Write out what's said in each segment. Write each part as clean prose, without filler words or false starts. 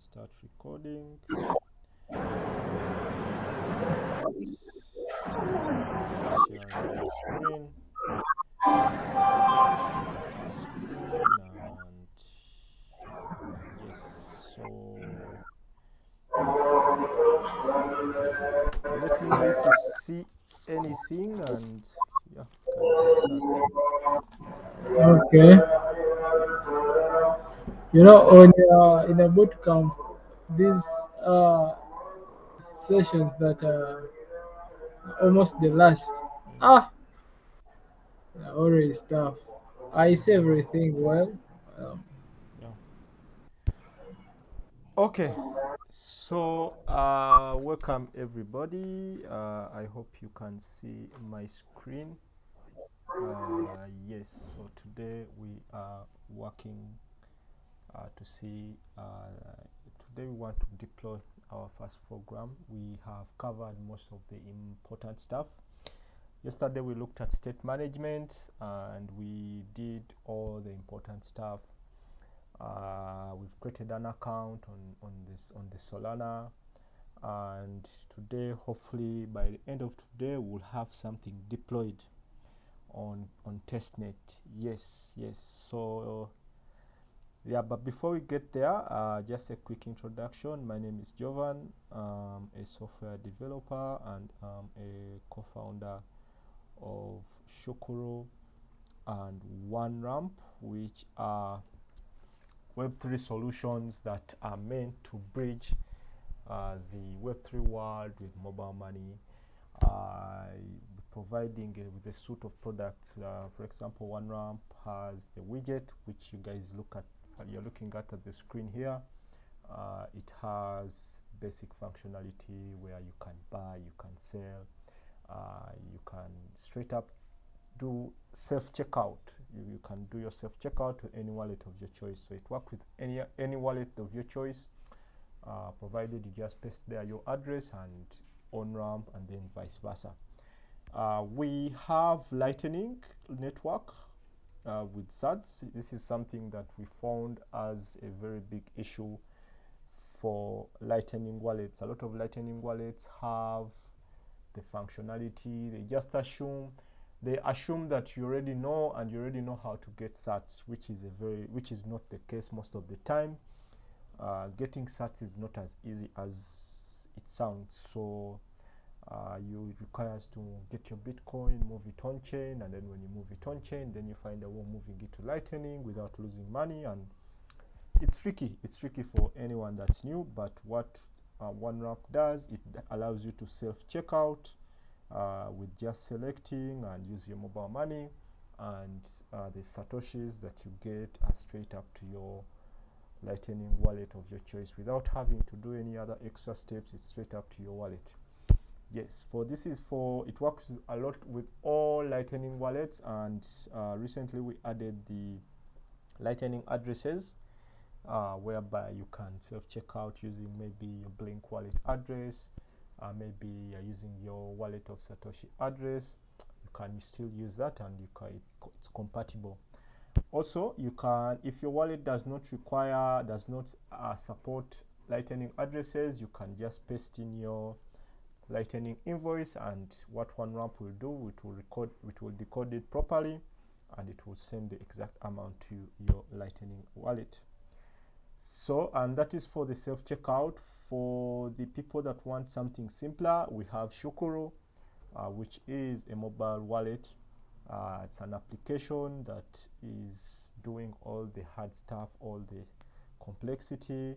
Start recording. Sharing my screen. Sharing screen and yes. So let me know if you see anything and yeah, can get started. Okay. You know, on in a boot camp, these uh, sessions that are almost the last, Mm, ah, they're always tough. I say everything well. Um, yeah. Okay. So welcome everybody. I hope you can see my screen. Yes. So today we are working to see. Today we want to deploy our first program. We have covered most of the important stuff. Yesterday we looked at state management and we did all the important stuff. We've created an account on the Solana, and today, hopefully, by the end of today, we'll have something deployed on testnet. Yes. So yeah, but before we get there, just a quick introduction. My name is Jovan. A software developer and a co-founder of Shokuro and OneRamp, which are Web3 solutions that are meant to bridge the Web3 world with mobile money, providing with a suite of products. For example, OneRamp has the widget, which you guys look at. You're looking at the screen here. It has basic functionality where you can buy, you can sell, you can straight up do self checkout. You can do your self checkout to any wallet of your choice. So it works with any wallet of your choice, provided you just paste there your address and on ramp, and then vice versa. We have Lightning Network with SATs. This is something that we found as a very big issue for Lightning wallets. A lot of Lightning wallets have the functionality. They assume that you already know and you already know how to get SATs, which is not the case most of the time. Getting SATs is not as easy as it sounds. So you requires to get your Bitcoin, move it on chain, and then when you move it on chain, then you find a way of moving it to Lightning without losing money, and it's tricky. It's tricky for anyone that's new. But what OneRamp does, it allows you to self checkout with just selecting and use your mobile money, and the satoshis that you get are straight up to your Lightning wallet of your choice without having to do any other extra steps. It's straight up to your wallet. Yes, it works a lot with all Lightning wallets, and recently we added the Lightning addresses, whereby you can self check out using maybe your Blink wallet address, maybe you're using your wallet of Satoshi address. You can still use that, and it's compatible. Also, you can, if your wallet does not support Lightning addresses, you can just paste in your Lightning invoice, and what OneRamp will do, it will decode it properly, and it will send the exact amount to your Lightning wallet. So, and that is for the self checkout. For the people that want something simpler, we have Shukuru, which is a mobile wallet. It's an application that is doing all the hard stuff, all the complexity.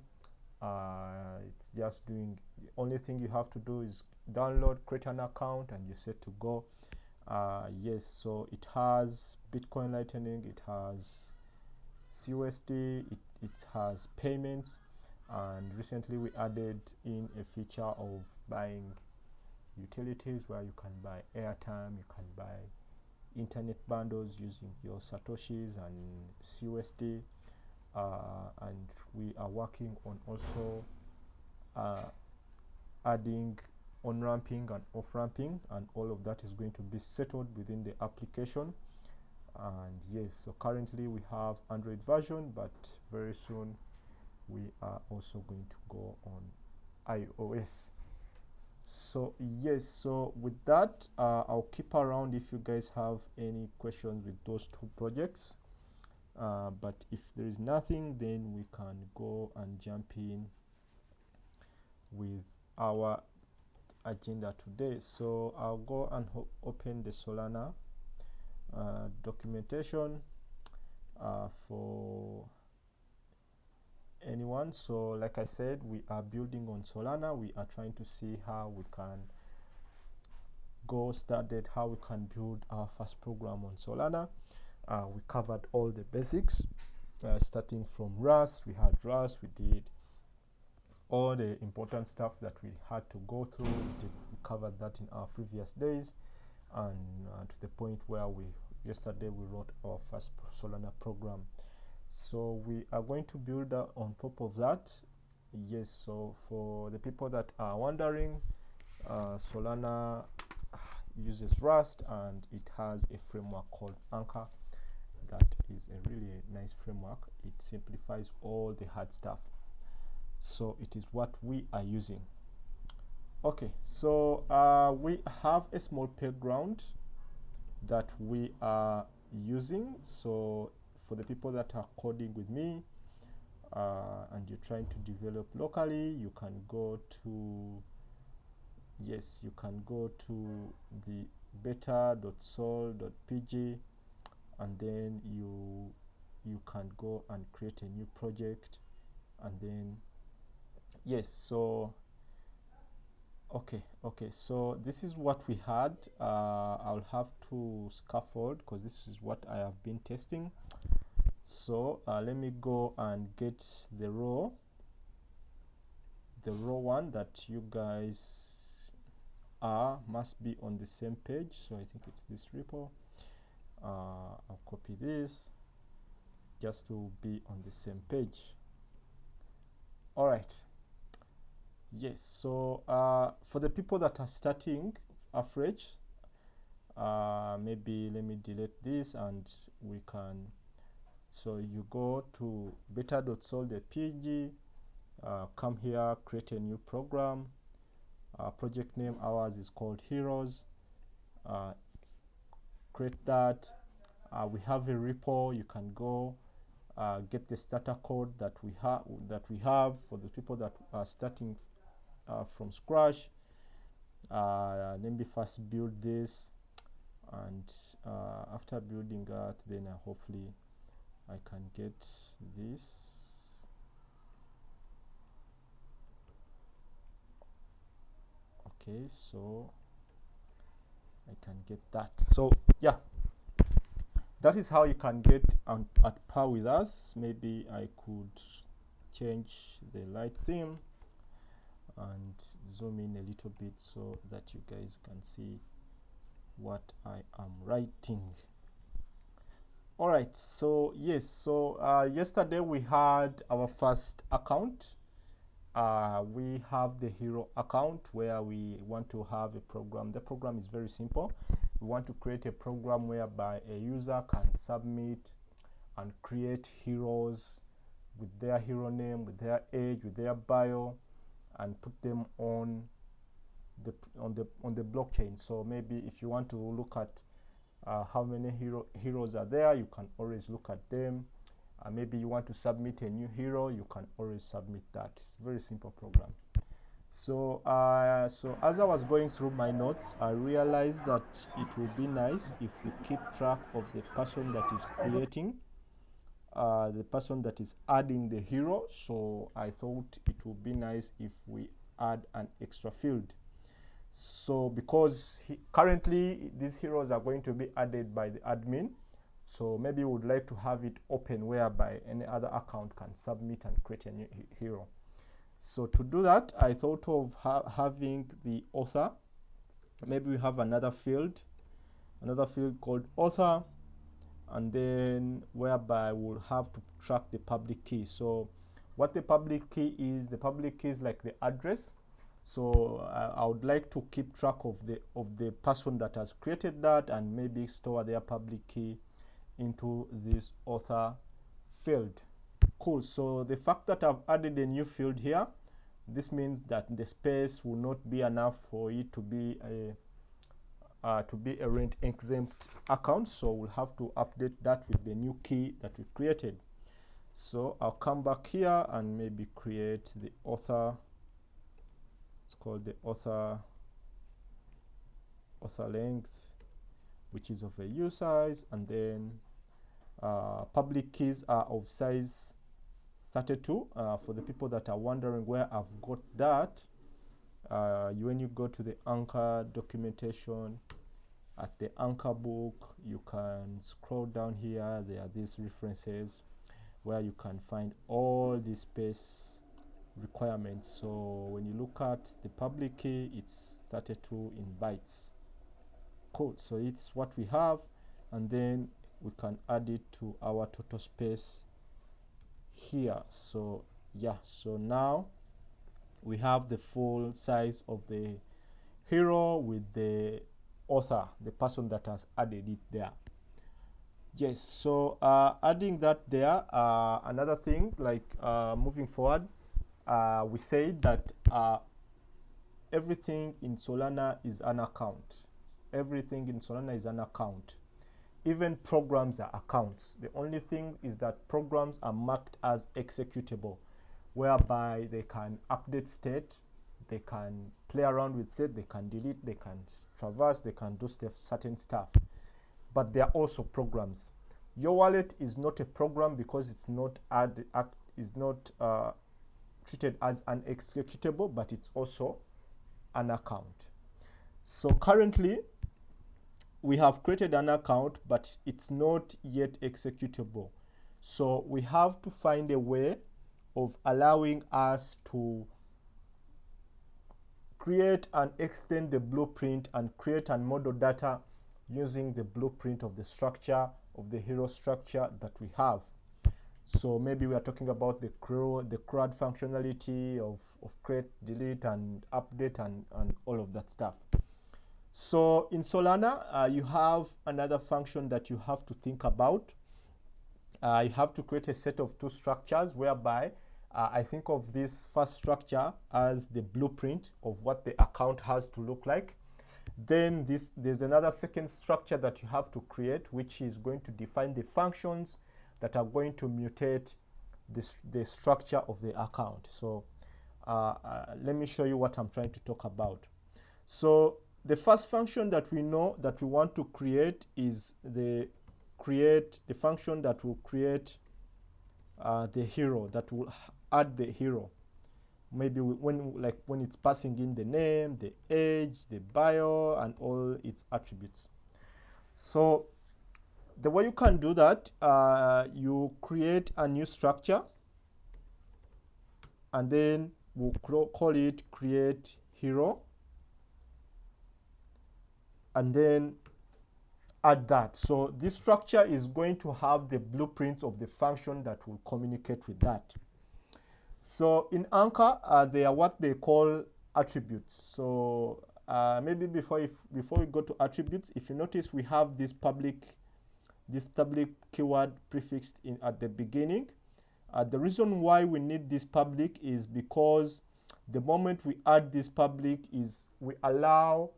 It's just doing, the only thing you have to do is download, create an account, and you're set to go. Yes, so it has Bitcoin Lightning, it has CUSD, it has payments, and recently we added in a feature of buying utilities where you can buy airtime, you can buy internet bundles using your satoshis and CUSD, and we are working on also uh, adding on ramping and off ramping, and all of that is going to be settled within the application. And yes, so currently we have Android version, but very soon we are also going to go on iOS. So yes, so with that, I'll keep around if you guys have any questions with those two projects. But if there is nothing, then we can go and jump in with our agenda today. So I'll go and open the Solana documentation for anyone. So like I said, we are building on Solana. We are trying to see how we can how we can build our first program on Solana. We covered all the basics, starting from Rust. We had Rust, we did all the important stuff that we had to go through. We covered that in our previous days, and to the point where yesterday we wrote our first Solana program. So we are going to build on top of that. Yes, so for the people that are wondering, Solana uses Rust, and it has a framework called Anchor. That is a really nice framework. It simplifies all the hard stuff. So it is what we are using. Okay, so we have a small playground that we are using. So for the people that are coding with me, and you're trying to develop locally, you can go to the beta.sol.pg, and then you can go and create a new project, and then so this is what we had. I'll have to scaffold because this is what I have been testing. So let me go and get the raw one that you guys must be on the same page. So I think it's this repo. I'll copy this just to be on the same page. All right. Yes, so for the people that are starting afresh, maybe let me delete this and we can. So you go to beta.sol.pg, come here, create a new program. Project name ours is called Heroes. Create that. We have a repo. You can go get the starter code that we have for the people that are starting from scratch. Let me first build this, and after building that, then hopefully I can get this. Okay, so I can get that. So yeah, that is how you can get at par with us. Maybe I could change the light theme and zoom in a little bit so that you guys can see what I am writing. All right, so yes, so yesterday we had our first account. We have the hero account where we want to have a program. The program is very simple. We want to create a program whereby a user can submit and create heroes with their hero name, with their age, with their bio, and put them on the blockchain. So maybe if you want to look at how many heroes are there, you can always look at them. Maybe you want to submit a new hero, you can always submit that. It's a very simple program. So so as I was going through my notes, I realized that it would be nice if we keep track of the person that is creating, the person that is adding the hero. So I thought it would be nice if we add an extra field. So because currently these heroes are going to be added by the admin, so maybe we would like to have it open whereby any other account can submit and create a new hero. So to do that, I thought of having the author. Maybe we have another field called author, and then whereby we'll have to track the public key. So what the public key is like the address. So I would like to keep track of the person that has created that, and maybe store their public key into this author field Cool. So the fact that I've added a new field here, this means that the space will not be enough for it to be a rent exempt account. So we'll have to update that with the new key that we created. So I'll come back here and maybe create the author. It's called the author length, which is of a U size, and then public keys are of size 32. For the people that are wondering where I've got that, when you go to the Anchor documentation, at the Anchor book, you can scroll down here. There are these references where you can find all the space requirements. So when you look at the public key, it's 32 in bytes. Cool. So it's what we have, and then we can add it to our total space here. So yeah, so now we have the full size of the hero with the author, the person that has added it there. Yes, so adding that there, another thing, like moving forward, we say that everything in Solana is an account. Everything in Solana is an account. Even programs are accounts. The only thing is that programs are marked as executable, whereby they can update state, they can play around with state, they can delete, they can traverse, they can do certain stuff. But they are also programs. Your wallet is not a program because it's not treated as an executable, but it's also an account. So currently, we have created an account, but it's not yet executable. So we have to find a way of allowing us to create and extend the blueprint and create and model data using the blueprint of the structure of the hero structure that we have. So maybe we are talking about the CRUD functionality of create, delete, and update, and all of that stuff. So in Solana, you have another function that you have to think about. You have to create a set of two structures, whereby I think of this first structure as the blueprint of what the account has to look like. Then there's another second structure that you have to create, which is going to define the functions that are going to mutate the structure of the account. So let me show you what I'm trying to talk about. So the first function that we know that we want to create is the function that will create the hero, that will add the hero. Maybe when it's passing in the name, the age, the bio, and all its attributes. So the way you can do that, you create a new structure, and then we'll call it create hero, and then add that. So this structure is going to have the blueprints of the function that will communicate with that. So in Anchor, they are what they call attributes. So maybe before we go to attributes, if you notice, we have this public keyword prefixed in at the beginning. The reason why we need this public is because the moment we add this public is we allow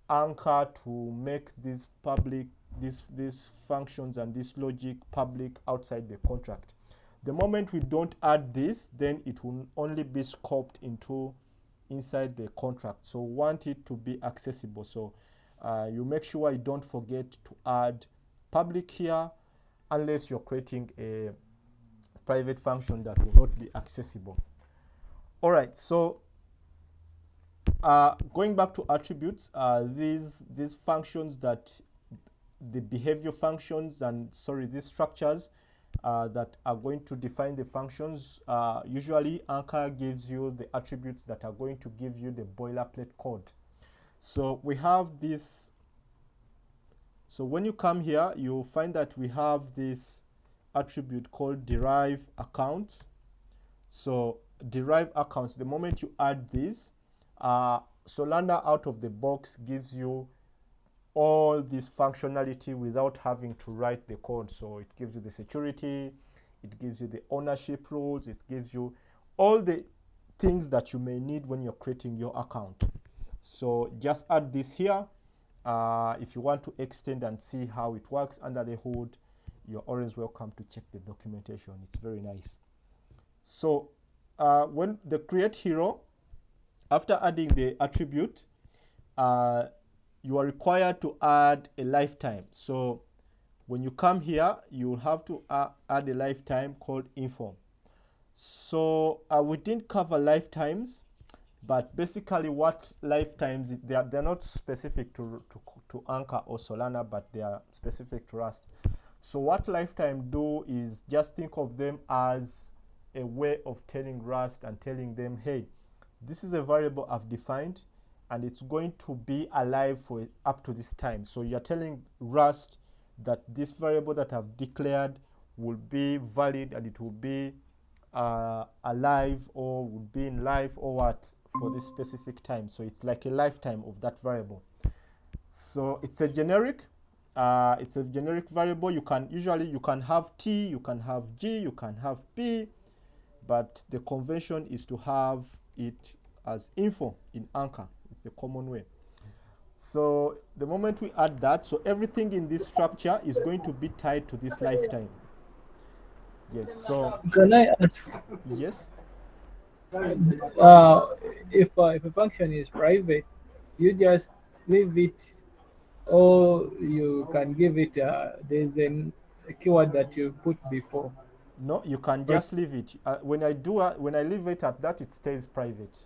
Anchor to make this public, these functions and this logic public outside the contract. The moment we don't add this, then it will only be scoped inside the contract. So we want it to be accessible. So you make sure you don't forget to add public here, unless you're creating a private function that will not be accessible. All right, so going back to attributes, these functions that the behavior functions and these structures that are going to define the functions, usually Anchor gives you the attributes that are going to give you the boilerplate code. So we have this. So when you come here, you'll find that we have this attribute called derive account. So derive accounts, the moment you add this, Solana out of the box gives you all this functionality without having to write the code. So it gives you the security, it gives you the ownership rules, it gives you all the things that you may need when you're creating your account. So just add this here. If you want to extend and see how it works under the hood, you're always welcome to check the documentation. It's very nice. So when the create hero, after adding the attribute, you are required to add a lifetime. So when you come here, you will have to add a lifetime called info. So we didn't cover lifetimes, but basically what lifetimes, they're not specific to Anchor or Solana, but they are specific to Rust. So what lifetime do is just think of them as a way of telling Rust and telling them, hey, this is a variable I've defined and it's going to be alive for up to this time. So you're telling Rust that this variable that I've declared will be valid and it will be alive or would be in life or what for this specific time. So it's like a lifetime of that variable. So it's a generic variable. You can have T, you can have G, you can have P, but the convention is to have it as info in Anchor. It's the common way. So the moment we add that, so everything in this structure is going to be tied to this lifetime. Yes. So can I ask? yes. If a function is private, you just leave it, or you can give it. There's a keyword that you put before. No, you can Right. just leave it. When I leave it at that, it stays private.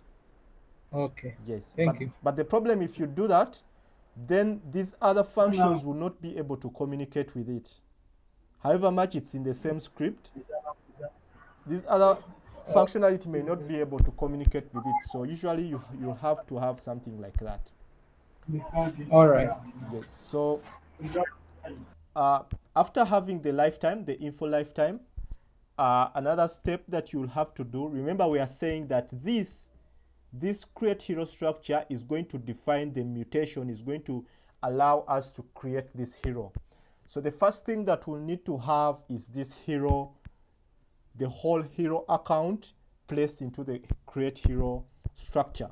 Okay. Yes. Thank you. But the problem, if you do that, then these other functions will not be able to communicate with it. However much it's in the same script, this other functionality may not be able to communicate with it. So usually you have to have something like that. All right. Yes. So after having the lifetime, the info lifetime, another step that you'll have to do, remember we are saying that this create hero structure is going to define the mutation, is going to allow us to create this hero. So the first thing that we'll need to have is this hero, the whole hero account placed into the create hero structure.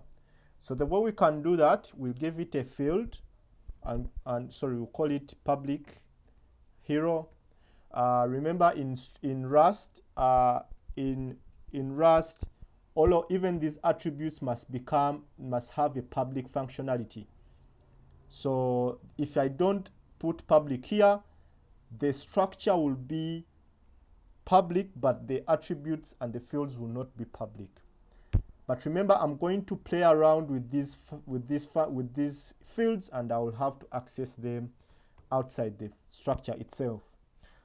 So the way we can do that, we'll give it a field, and sorry, we'll call it public hero. Remember in Rust, in Rust, even these attributes must have a public functionality. So if I don't put public here, the structure will be public, but the attributes and the fields will not be public. But remember, I'm going to play around with these fields, and I will have to access them outside the structure itself.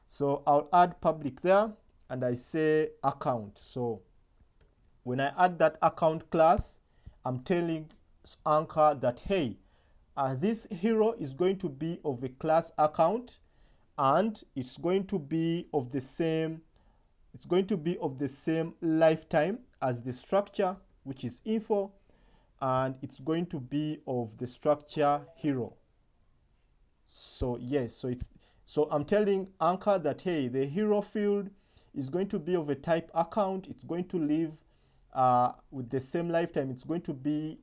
So I'll add public there, and I say account. So when I add that account class, I'm telling Anchor that, hey, this hero is going to be of a class account, and it's going to be of the same lifetime as the structure, which is info, and it's going to be of the structure hero. So yes, so I'm telling Anchor that, hey, the hero field is going to be of a type account. It's going to live with the same lifetime. It's going to be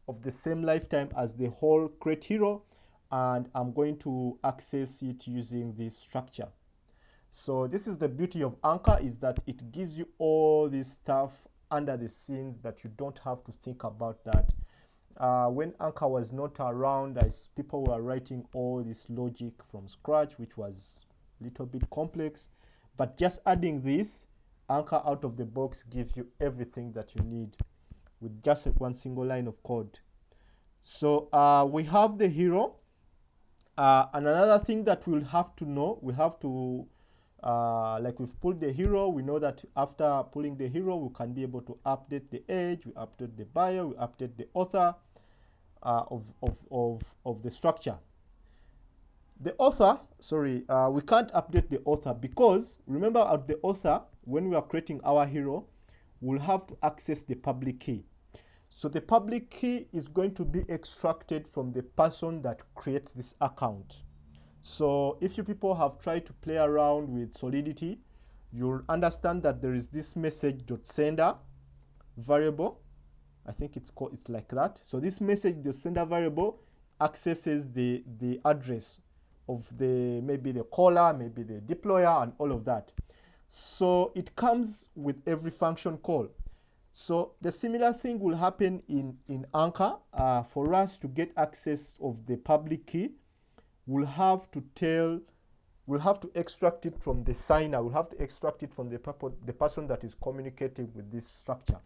of the same lifetime as the whole create hero, and I'm going to access it using this structure. So this is the beauty of Anchor, is that it gives you all this stuff under the scenes that you don't have to think about that. When Anchor was not around, as people were writing all this logic from scratch, which was a little bit complex. But just adding this, Anchor out of the box gives you everything that you need with just one single line of code. So we have the hero. And another thing that we'll have to know, we have to, like we've pulled the hero, we know that after pulling the hero, we can be able to update the age, we update the bio, we update the author of the structure. The author, sorry, we can't update the author because remember at the author, when we are creating our hero, we'll have to access the public key. So the public key is going to be extracted from the person that creates this account. So if you people have tried to play around with Solidity, you'll understand that there is this message.sender variable. I think it's like that. So this message.sender variable accesses the address of maybe the caller, maybe the deployer, and all of that. So it comes with every function call. So the similar thing will happen in Anchor. For us to get access of the public key, we'll have to extract it from the signer. We'll have to extract it from the person that is communicating with this structure.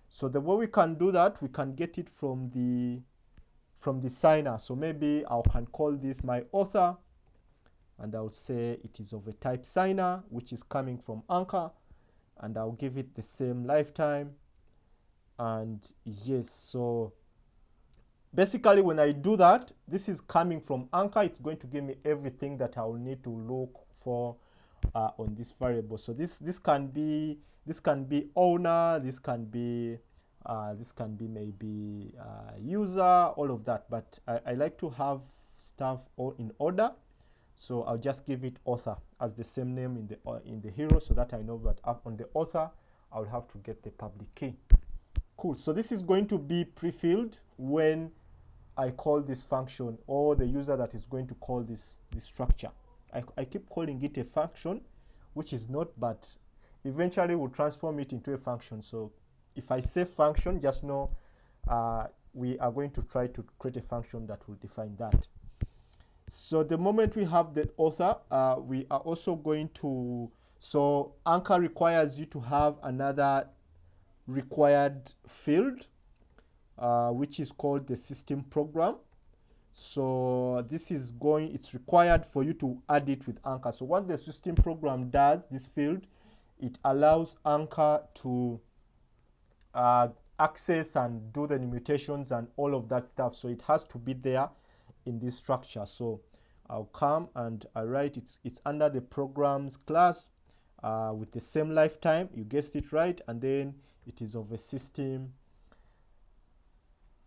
So the way we can do that, we can get it from the signer. So maybe I can call this my author, and I'll say it is of a type signer, which is coming from Anchor, and I'll give it the same lifetime. And yes, so basically when I do that, this is coming from Anchor. It's going to give me everything that I will need to look for on this variable. So this can be owner, this can be maybe user, all of that. But I like to have stuff all in order. So I'll just give it author as the same name in the hero, so that I know that up on the author I'll have to get the public key. Cool. So this is going to be pre-filled when I call this function, or the user that is going to call this structure. I keep calling it a function, which is not, but eventually we'll transform it into a function. So if I say function, just know we are going to try to create a function that will define that. So the moment we have the author, we are also going to, so Anchor requires you to have another required field, which is called the system program. So this is it's required for you to add it with Anchor. So what the system program does, this field, it allows Anchor to access and do the mutations and all of that stuff. So it has to be there in this structure. So I'll come and I write it's under the programs class with the same lifetime. You guessed it right, and then it is of a system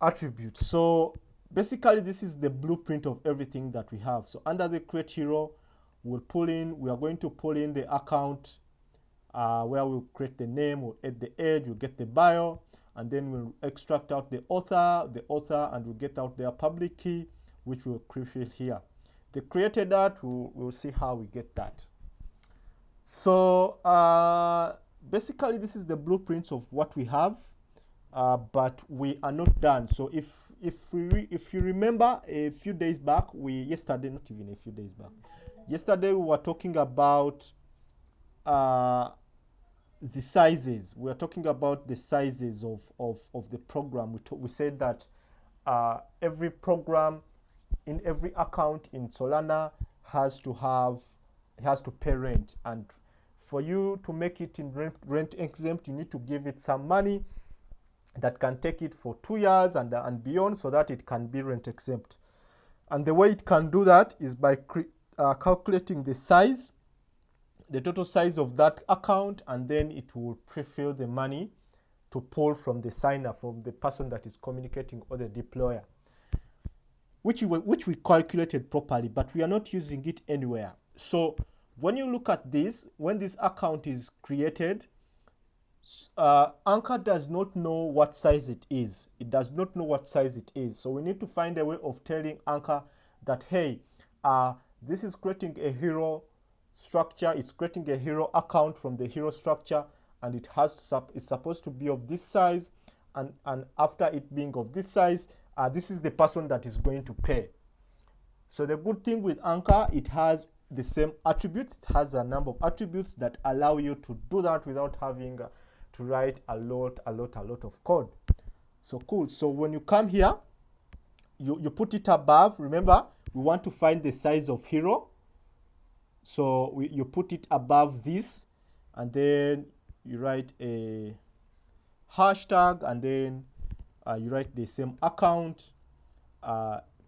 attribute. So basically this is the blueprint of everything that we have. So under the create hero, we are going to pull in the account where we'll create the name, we'll add the age, we'll get the bio, and then we'll extract out the author, and we'll get out their public key, which we'll create here. They created that, we'll see how we get that. So basically this is the blueprints of what we have, but we are not done. So if you remember a few days back, yesterday we were talking about the sizes. We are talking about the sizes of the program. We said that every program in every account in Solana has to pay rent, and for you to make it in rent exempt, you need to give it some money that can take it for 2 years and beyond, so that it can be rent exempt. And the way it can do that is by calculating the size, the total size of that account, and then it will pre-fill the money to pull from the signer, from the person that is communicating, or the deployer, which we calculated properly, but we are not using it anywhere. So when you look at this, when this account is created, Anchor does not know what size it is. It does not know what size it is. So we need to find a way of telling Anchor that, hey, this is creating a hero structure. It's creating a hero account from the hero structure, and it's supposed to be of this size. And after it being of this size, this is the person that is going to pay. So the good thing with Anchor, it has the same attributes. It has a number of attributes that allow you to do that without having to write a lot of code. So cool. So when you come here, you put it above. Remember, we want to find the size of hero. So you put it above this, and then you write a hashtag, and then you write the same account,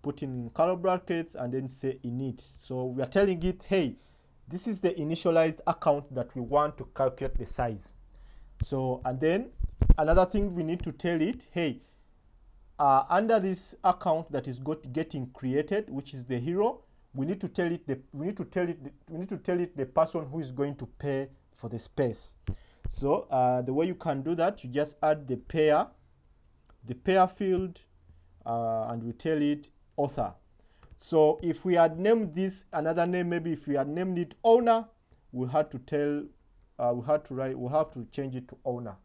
put in color brackets, and then say init. So we are telling it, hey, this is the initialized account that we want to calculate the size. So, and then another thing we need to tell it, hey, under this account that is getting created, which is the hero, we need to tell it the person who is going to pay for the space. So the way you can do that, you just add the pair field, and we tell it author. So if we had named this another name, maybe if we had named it owner, we had to change it to owner.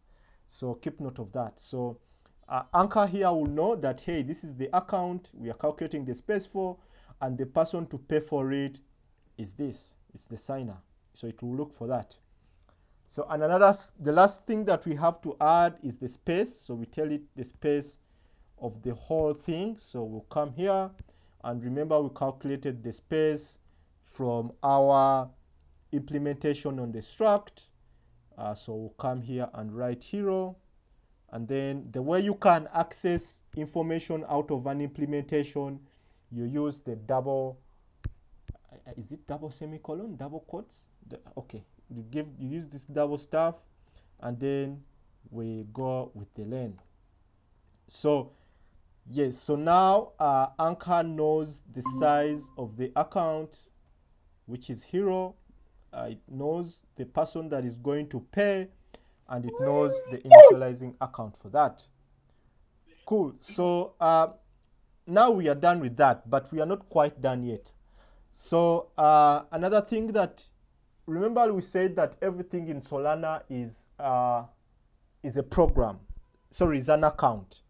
So keep note of that. So Anchor here will know that, hey, this is the account we are calculating the space for, and the person to pay for it is this. It's the signer. So it will look for that. So the last thing that we have to add is the space. So we tell it the space of the whole thing. So we'll come here, and remember we calculated the space from our implementation on the struct. So we'll come here and write hero. And then the way you can access information out of an implementation, you use the double, is it double semicolon, double quotes? Okay, you use this double stuff, and then we go with the len. So yes, so now Anchor knows the size of the account, which is hero. It knows the person that is going to pay, and it knows the initializing account for that. Cool. So now we are done with that, but we are not quite done yet. So another thing that, remember we said that everything in Solana is a program. Sorry, is an account.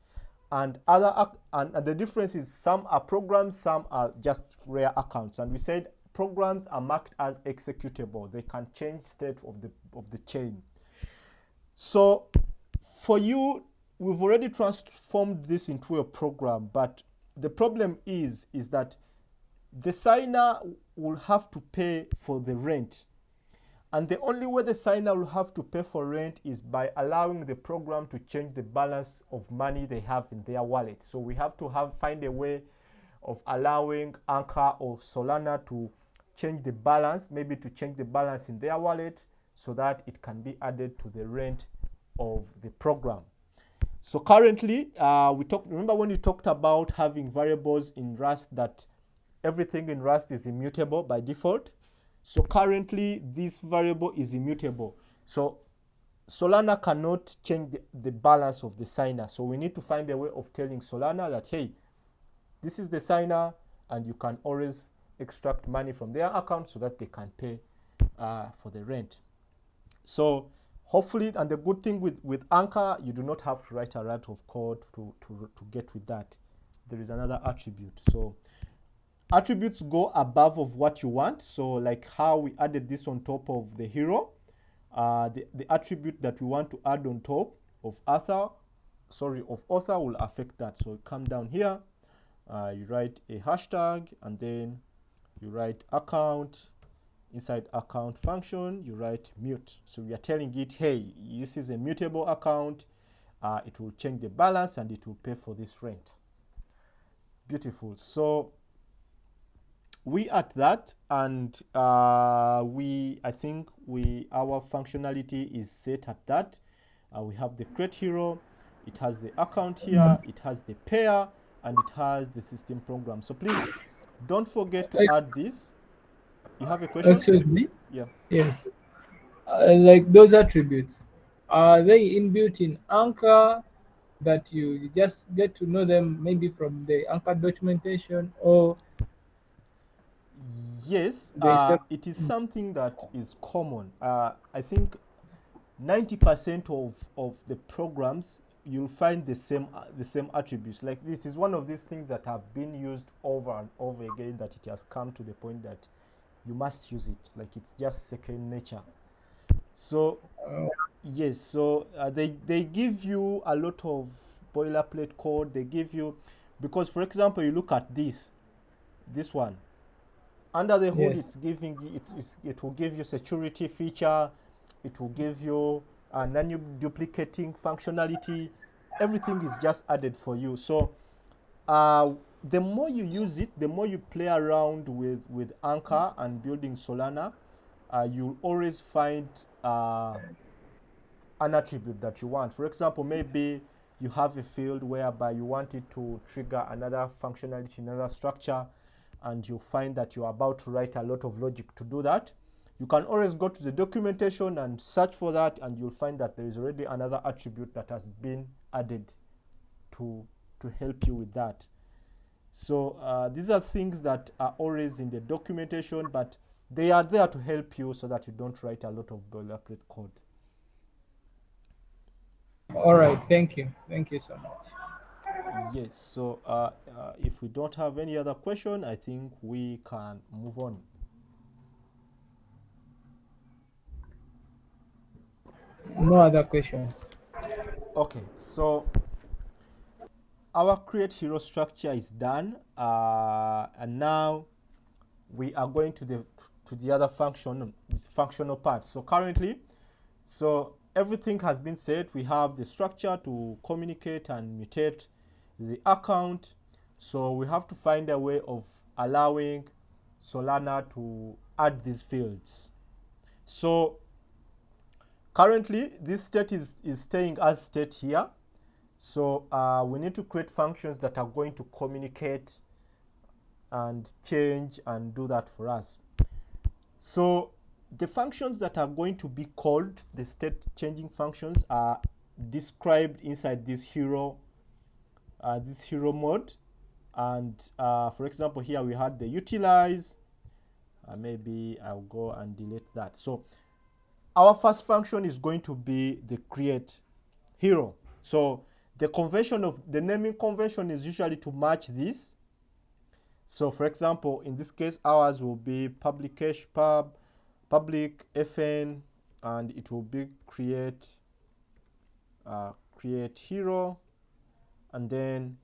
And the difference is some are programs, some are just rare accounts. And we said programs are marked as executable. They can change state of the chain. So for you, we've already transformed this into a program, but the problem is that the signer will have to pay for the rent. And the only way the signer will have to pay for rent is by allowing the program to change the balance of money they have in their wallet. So we have to find a way of allowing Anchor or Solana to change the balance, maybe to change the balance in their wallet, so that it can be added to the rent of the program. So currently, remember when we talked about having variables in Rust, that everything in Rust is immutable by default. So currently, this variable is immutable. So Solana cannot change the balance of the signer. So we need to find a way of telling Solana that, hey, this is the signer, and you can always extract money from their account so that they can pay for the rent. So hopefully, and the good thing with Anchor, you do not have to write a lot of code to get with that. There is another attribute. So attributes go above of what you want. So like how we added this on top of the hero, the attribute that we want to add on top of author will affect that. So come down here, you write a hashtag, and then you write account. Inside account function, you write mute. So we are telling it, hey, this is a mutable account. It will change the balance, and it will pay for this rent. Beautiful. So we at that, and our functionality is set at that. We have the create hero. It has the account here. It has the pair, and it has the system program. So please don't forget to add this. You have a question? Excuse me? Yeah. Yes. Like those attributes, are they inbuilt in Anchor that you just get to know them maybe from the Anchor documentation, or Yes, they say? it is something that is common. I think 90% of the programs, you'll find the same attributes. Like, this is one of these things that have been used over and over again, that it has come to the point that you must use it. Like, it's just second nature. So yes, so they give you a lot of boilerplate code. They give you, because for example, you look at this one. Under the hood, Yes. it will give you security feature. It will give you non-duplicating functionality. Everything is just added for you. So the more you use it, the more you play around with Anchor and building Solana, you'll always find an attribute that you want. For example, maybe you have a field whereby you want it to trigger another functionality, another structure, and you find that you're about to write a lot of logic to do that. you can always go to the documentation and search for that, and you'll find that there is already another attribute that has been added to help you with that. So these are things that are always in the documentation, but they are there to help you so that you don't write a lot of boilerplate code. All right, thank you so much. Yes, so if we don't have any other question, I think we can move on. No other question. Okay, so our create hero structure is done, and now we are going to the other function, this functional part. So currently, so everything has been said. We have the structure to communicate and mutate the account. So we have to find a way of allowing Solana to add these fields. So currently, this state is staying as state here. So we need to create functions that are going to communicate and change and do that for us. So the functions that are going to be called, the state changing functions, are described inside this hero mode. And for example, here we had the utilize. Maybe I'll go and delete that. So our first function is going to be the create hero. So the convention of the naming convention is usually to match this. So for example, in this case, ours will be public fn, and it will be create hero, and then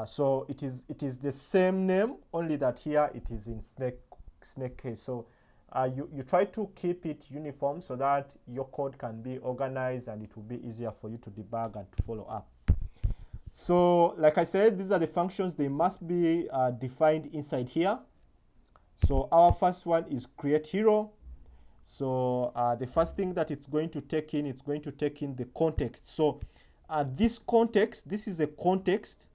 so it is the same name, only that here it is in snake case. So you try to keep it uniform so that your code can be organized and it will be easier for you to debug and to follow up. So like I said, these are the functions. They must be defined inside here. So our first one is create hero. So the first thing that it's going to take in, it's going to take in the context. So this context, this is a context.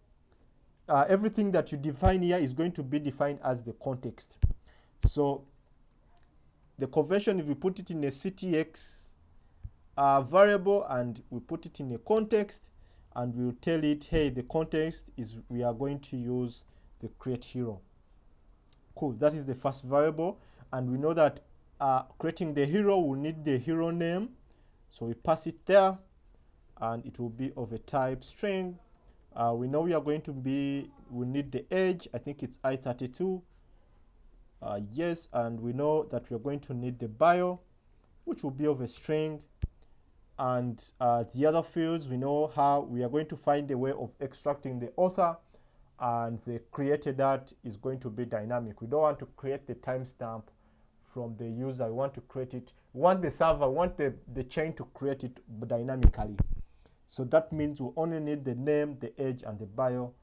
Everything that you define here is going to be defined as the context. So the convention, if we put it in a ctx variable and we put it in a context, and we'll tell it, hey, the context is we are going to use the create hero. Cool, that is the first variable. And we know that creating the hero will need the hero name. So we pass it there, and it will be of a type string. We know we are going to we need the age. I think it's I32. Yes, and we know that we are going to need the bio, which will be of a string. And the other fields, we know how we are going to find a way of extracting the author, and the created that is going to be dynamic. We don't want to create the timestamp from the user. We want to create it. We want the server, we want the chain to create it dynamically. So that means we only need the name, the age, and the bio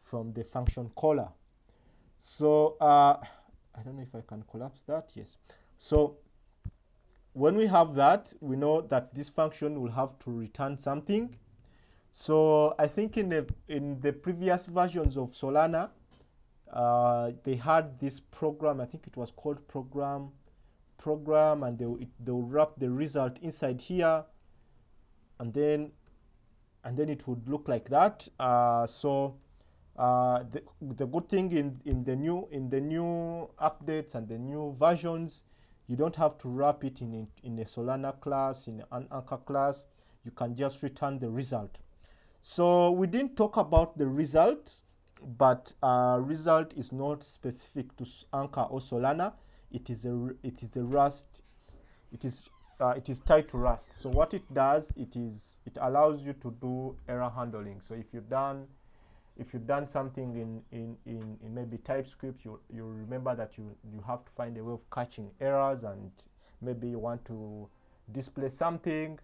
from the function caller. So I don't know if I can collapse that. Yes. So when we have that, we know that this function will have to return something. So I think in the previous versions of Solana, they had this program. I think it was called program, and they'll wrap the result inside here, and then it would look like that. So the good thing in the new updates and the new versions, you don't have to wrap it in a Solana class, in an anchor class. You can just return the result. So we didn't talk about the result, but result is not specific to Anchor or Solana. It is a Rust. It is tied to Rust. So what it does, it allows you to do error handling. So if you've done something in maybe TypeScript, you remember that you have to find a way of catching errors, and maybe you want to display something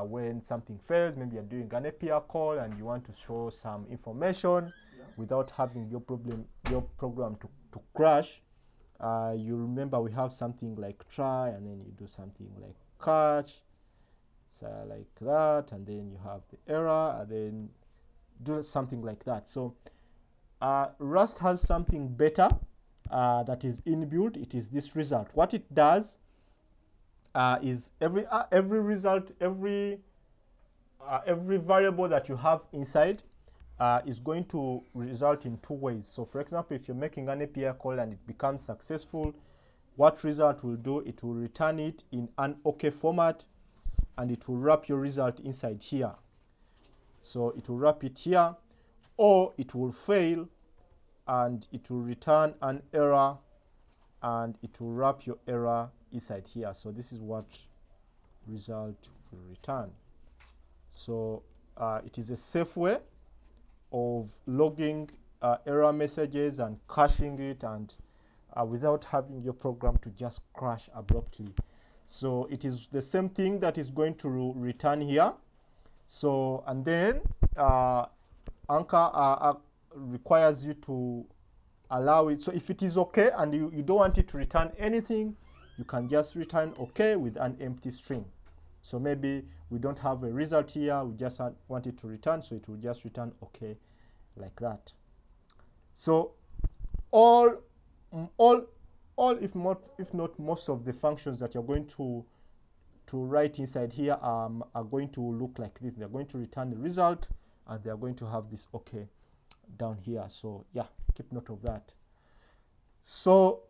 when something fails. Maybe you're doing an API call and you want to show some information without having your program to crash. You remember we have something like try, and then you do something like catch, so like that, and then you have the error, and then do something like that. So Rust has something better, that is inbuilt. It is this result. What it does is every result, every variable that you have inside is going to result in two ways. So for example, if you're making an API call and it becomes successful, what result will do, it will return it in an OK format, and it will wrap your result inside here. So it will wrap it here, or it will fail and it will return an error, and it will wrap your error inside here. So this is what result will return. So it is a safe way of logging error messages and caching it, and without having your program to just crash abruptly. So it is the same thing that is going to return here. So, and then Anchor requires you to allow it. So if it is okay and you don't want it to return anything, you can just return okay with an empty string. So maybe we don't have a result here, we just want it to return, so it will just return okay like that. So all if not most of the functions that you're going to write inside here are going to look like this. They're going to return the result, and they're going to have this okay down here. So yeah, keep note of that. So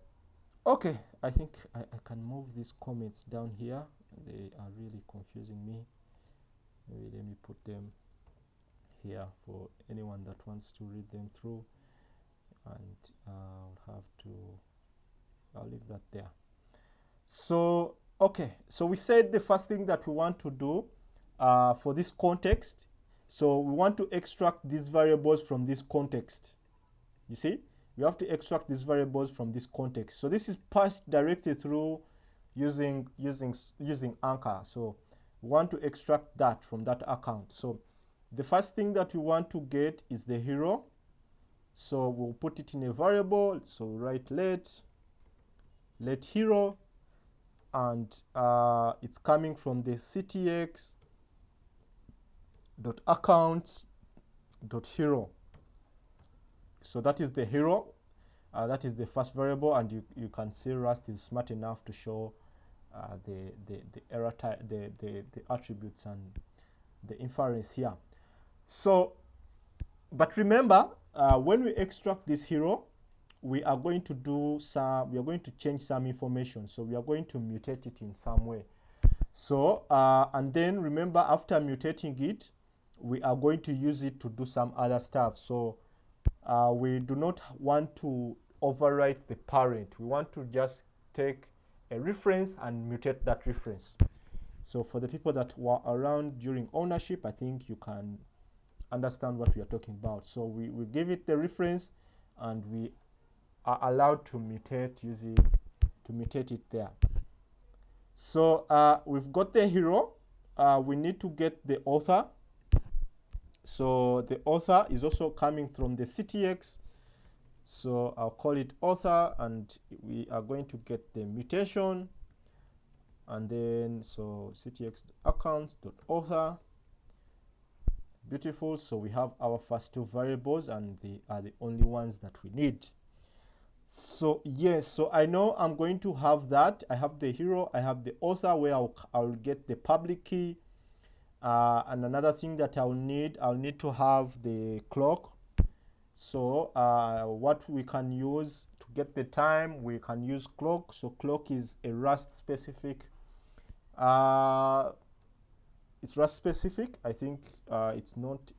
okay, I think I can move these comments down here. They are really confusing me. Maybe let me put them here for anyone that wants to read them through, and I'll leave that there. So okay, so we said the first thing that we want to do for this context, so we want to extract these variables from this context. You see, we have to extract these variables from this context. So this is passed directly through using Anchor. So we want to extract that from that account. So the first thing that we want to get is the hero. So we'll put it in a variable. So write let hero, and it's coming from the ctx.accounts.hero. So that is the hero. That is the first variable, and you can see Rust is smart enough to show the error type, the attributes and the inference here. So, but remember, when we extract this hero, we are going to change some information. So we are going to mutate it in some way. So and then remember, after mutating it, we are going to use it to do some other stuff. So we do not want to overwrite the parent. We want to just take a reference and mutate that reference. So for the people that were around during ownership, I think you can understand what we are talking about. So we give it the reference, and we are allowed to mutate it there. So we've got the hero. We need to get the author. So the author is also coming from the CTX. So I'll call it author, and we are going to get the mutation, and then so ctx.accounts.author. Beautiful. So we have our first two variables, and they are the only ones that we need. So yes, so I know I'm going to have that. I have the hero, I have the author, where I'll get the public key. And another thing that I'll need to have the clock. So what we can use to get the time, we can use clock. So clock is a Rust specific. It's Rust specific. I think it's not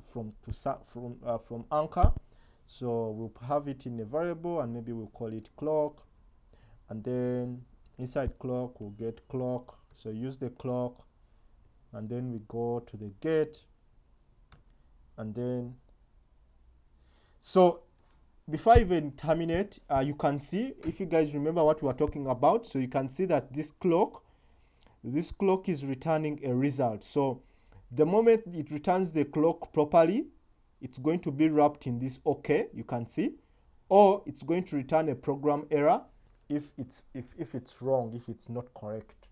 from Anchor. So we'll have it in a variable, and maybe we'll call it clock. And then inside clock, we'll get clock. So use the clock, and then we go to the get, and then so before I even terminate, you can see, if you guys remember what we were talking about, so you can see that this clock is returning a result. So the moment it returns the clock properly, it's going to be wrapped in this OK, you can see, or it's going to return a program error if it's wrong, if it's not correct.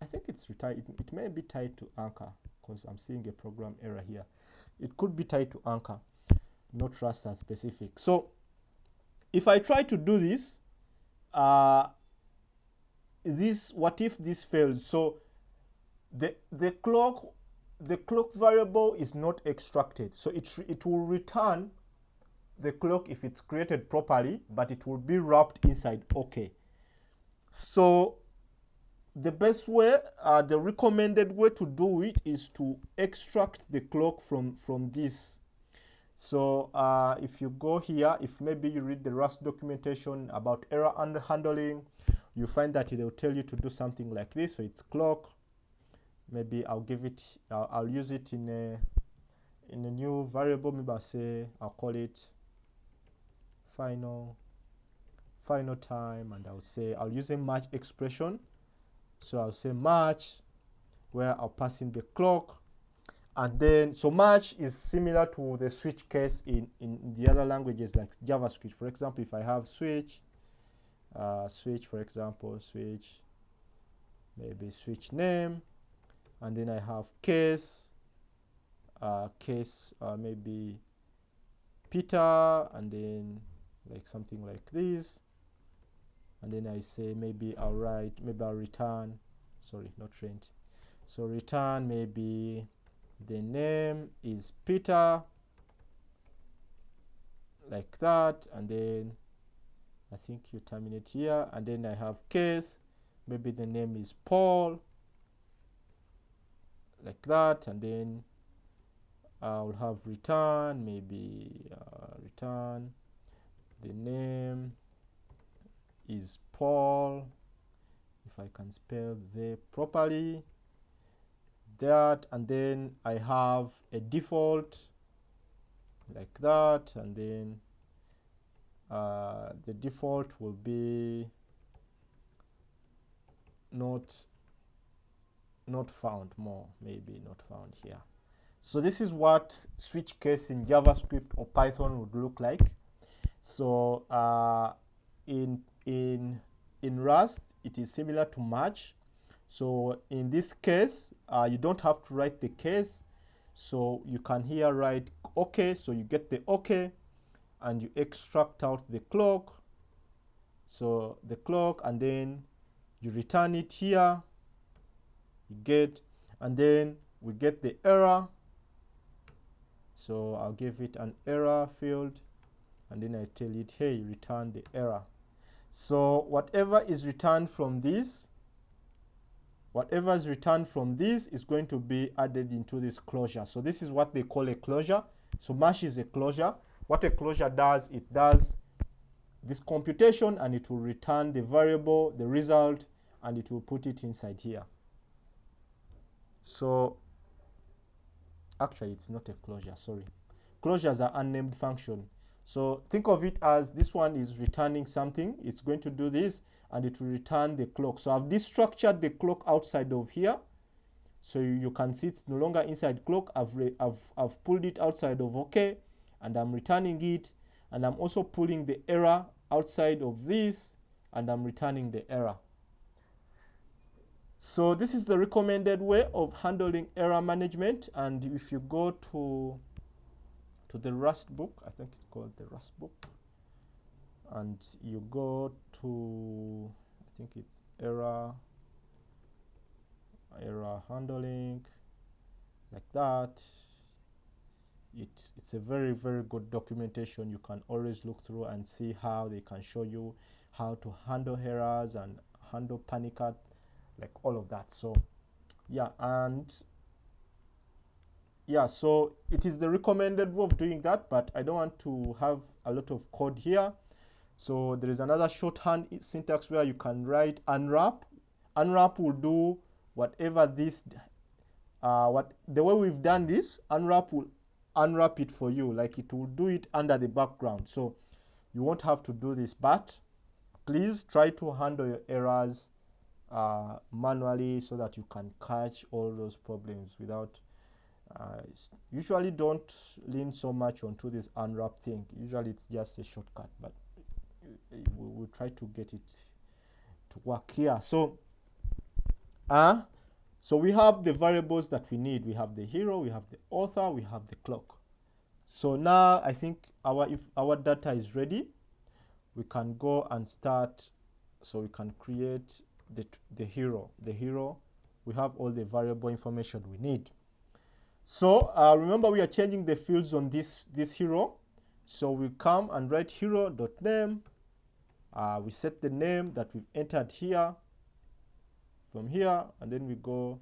I think it's it may be tied to Anchor, because I'm seeing a program error here. It could be tied to Anchor, not Rust specific. So if I try to do this, what if this fails? So the clock variable is not extracted, so it will return the clock if it's created properly, but it will be wrapped inside OK. So the best way, the recommended way to do it is to extract the clock from this. So if you go here, if maybe you read the Rust documentation about error handling, you find that it will tell you to do something like this. So it's clock. Maybe I'll give it, I'll use it in a new variable. Maybe I'll call it final time, and I'll use a match expression. So I'll say match, where I'll pass in the clock. And then, so match is similar to the switch case in the other languages like JavaScript. For example, if I have switch, for example, maybe switch name, and then I have case, maybe Peter, and then like something like this. And then I say maybe I'll return, sorry, not rent. So return, maybe the name is Peter, like that, and then I think you terminate here, and then I have case, maybe the name is Paul, like that, and then I'll have return, maybe return, the name is Paul, if I can spell the properly, that, and then I have a default like that, and then the default will be not found more, maybe not found here. So this is what switch case in JavaScript or Python would look like. So in Rust, it is similar to match. So in this case, you don't have to write the case. So you can here write OK. So you get the OK, and you extract out the clock. So the clock, and then you return it here. You get, and then we get the error. So I'll give it an error field, and then I tell it, hey, return the error. So whatever is returned from this, is going to be added into this closure. So this is what they call a closure. So mash is a closure. What a closure does, it does this computation, and it will return the variable, the result, and it will put it inside here. So actually, it's not a closure, sorry. Closures are unnamed function. So think of it as this one is returning something. It's going to do this, and it will return the clock. So I've destructured the clock outside of here. So you can see it's no longer inside clock. I've pulled it outside of OK, and I'm returning it. And I'm also pulling the error outside of this, and I'm returning the error. So this is the recommended way of handling error management. And if you go to the Rust book, I think it's called the Rust book, and you go to, I think it's error handling, like that. It's a very, very good documentation. You can always look through and see how they can show you how to handle errors and handle panic, like all of that. So yeah, and yeah, so it is the recommended way of doing that, but I don't want to have a lot of code here. So there is another shorthand syntax where you can write unwrap. Unwrap will do whatever this, the way we've done this, unwrap will unwrap it for you, like it will do it under the background. So you won't have to do this, but please try to handle your errors manually so that you can catch all those problems without usually don't lean so much onto this unwrap thing. Usually it's just a shortcut, but we'll try to get it to work here. So so we have the variables that we need. We have the hero, we have the author, we have the clock. So now I think if our data is ready, we can go and start. So we can create the hero. We have all the variable information we need. So remember, we are changing the fields on this hero. So we come and write hero.name. We set the name that we've entered here from here, and then we go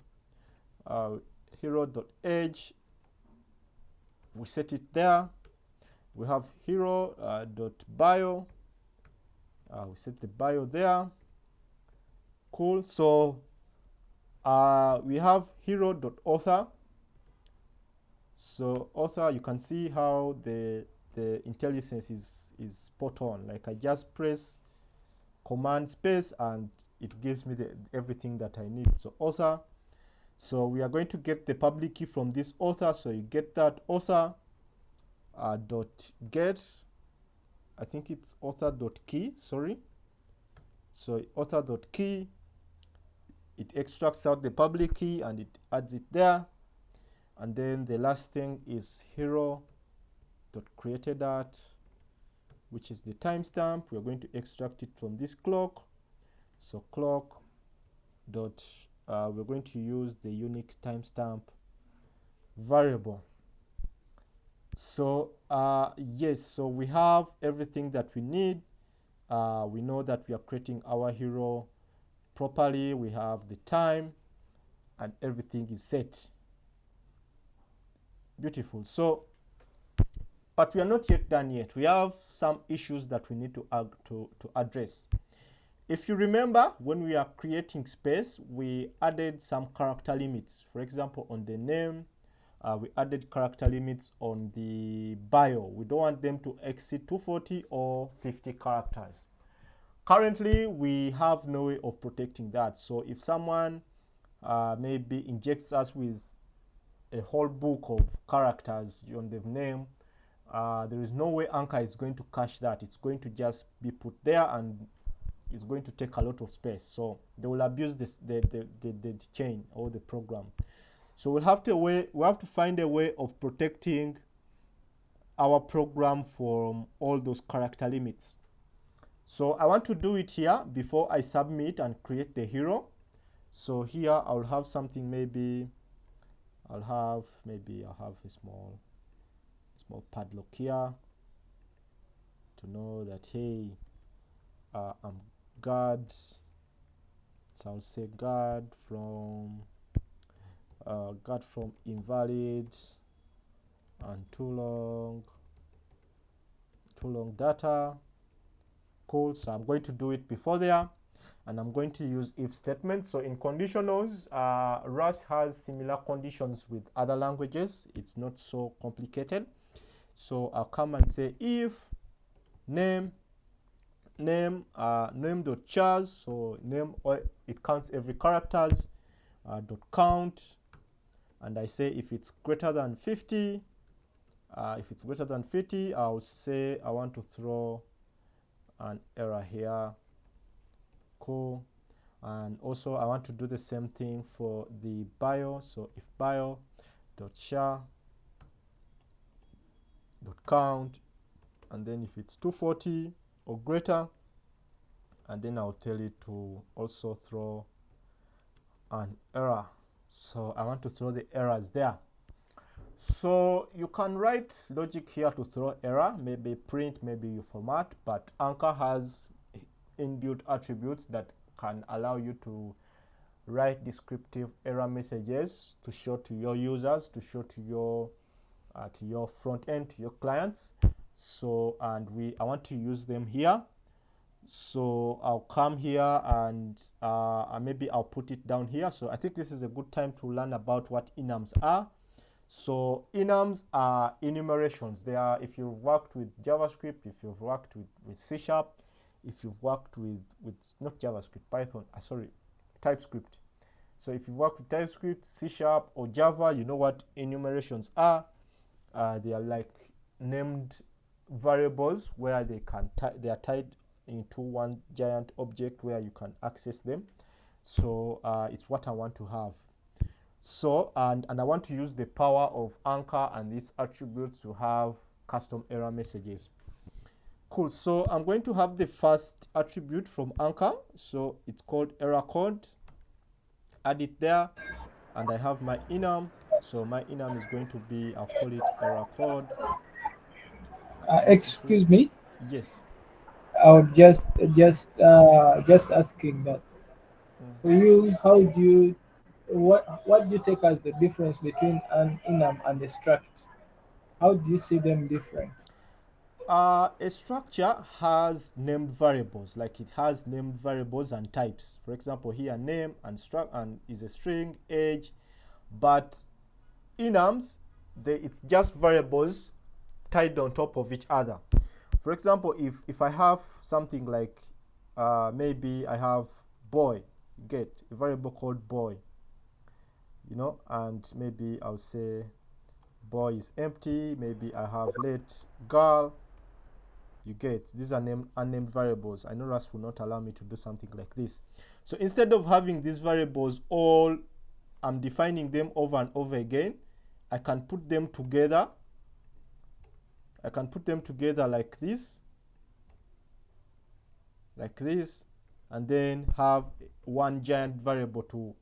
hero.age. We set it there. We have hero.bio. We set the bio there. Cool. So we have hero.author. So author, you can see how the IntelliSense is spot on. Like I just press command space and it gives me everything that I need. So author. So we are going to get the public key from this author. So you get that author dot get. I think it's author dot key. Sorry. So author dot key. It extracts out the public key and it adds it there. And then the last thing is hero.created@, which is the timestamp. We're going to extract it from this clock. So clock dot, we're going to use the Unix timestamp variable. So yes, so we have everything that we need. We know that we are creating our hero properly. We have the time and everything is set. Beautiful. So, but we are not yet done yet. We have some issues that we need to address. If you remember, when we are creating space, we added some character limits. For example, on the name, we added character limits on the bio. We don't want them to exceed 240 or 50 characters. Currently, we have no way of protecting that. So if someone maybe injects us with a whole book of characters on the name, there is no way Anchor is going to cache that. It's going to just be put there and it's going to take a lot of space. So they will abuse the chain or the program. So we have to find a way of protecting our program from all those character limits. So I want to do it here before I submit and create the hero. So here I'll have something, maybe I'll have a small padlock here to know that, hey, I'm guard. So I'll say guard from invalid and too long data. Cool. So I'm going to do it before there. And I'm going to use if statements. So in conditionals, Rust has similar conditions with other languages. It's not so complicated. So I'll come and say if name dot-chars. So name, it counts every characters, dot count. And I say if it's greater than 50, I'll say I want to throw an error here. Cool. And also I want to do the same thing for the bio. So if bio dot char dot count, and then if it's 240 or greater, and then I'll tell it to also throw an error. So I want to throw the errors there. So you can write logic here to throw error, maybe print, maybe you format, but Anchor has inbuilt attributes that can allow you to write descriptive error messages to show to your users, to show to your front end, to your clients. So and I want to use them here. So I'll come here and maybe I'll put it down here. So I think this is a good time to learn about what enums are. So enums are enumerations. They are, if you've worked with JavaScript, if you've worked with C#, if you've worked with not JavaScript, Python, TypeScript. So if you've worked with TypeScript, C# or Java, you know what enumerations are. They are like named variables where they are tied into one giant object where you can access them. So it's what I want to have. So and I want to use the power of Anchor and its attributes to have custom error messages. Cool. So I'm going to have the first attribute from Anchor. So it's called error code. Add it there, and I have my enum. So my enum is going to be, I'll call it error code. Basically, Excuse me. yes. I would just asking that Mm. for you. How do you what do you take as the difference between an enum and a struct? How do you see them different? A structure has named variables, like it has named variables and types. For example, here name and struct and is a string, age, but enums, it's just variables tied on top of each other. For example, if I have something like maybe I have boy, get a variable called boy, and maybe I'll say boy is empty. Maybe I have let girl. You get, these are unnamed variables. I know Rust will not allow me to do something like this. So instead of having these variables all, I'm defining them over and over again, I can put them together. I can put them together like this, and then have one giant variable to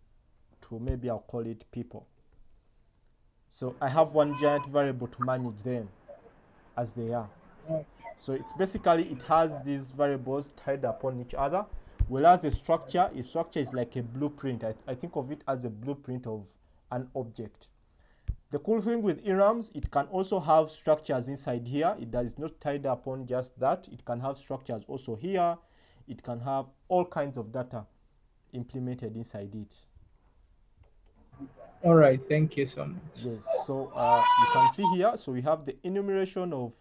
maybe I'll call it people. So I have one giant variable to manage them as they are. So it's basically, it has these variables tied upon each other, whereas a structure is like a blueprint. I think of it as a blueprint of an object. The cool thing with enums, it can also have structures inside here. It is not tied upon just that. It can have structures also here. It can have all kinds of data implemented inside it. All right, thank you so much. Yes, so you can see here, so we have the enumeration of,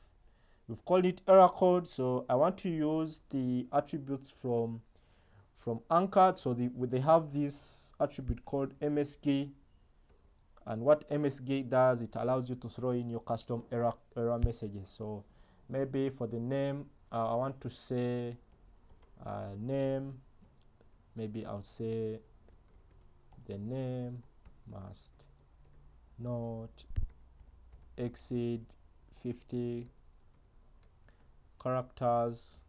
we've called it error code. So I want to use the attributes from Anchor. So they have this attribute called MSG, and what MSG does, it allows you to throw in your custom error messages. So maybe for the name, I want to say name. Maybe I'll say the name must not exceed 50 characters,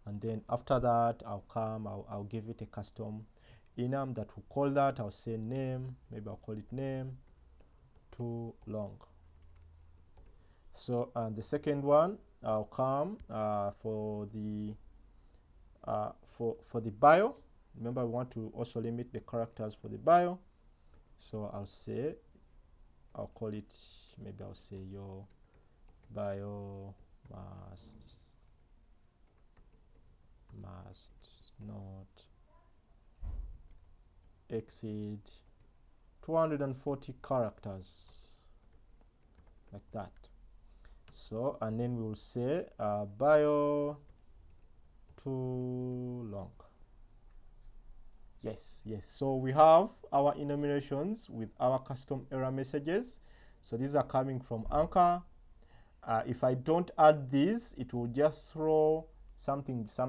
and then after that I'll give it a custom enum that will call that. I'll say name, maybe I'll call it name too long. So and the second one, I'll come for the for the bio. Remember, we want to also limit the characters for the bio. So I'll call it, maybe I'll say your bio must not exceed 240 characters, like that. So and then we will say bio too long. Yes. So we have our enumerations with our custom error messages. So these are coming from Anchor. If I don't add these, it will just throw some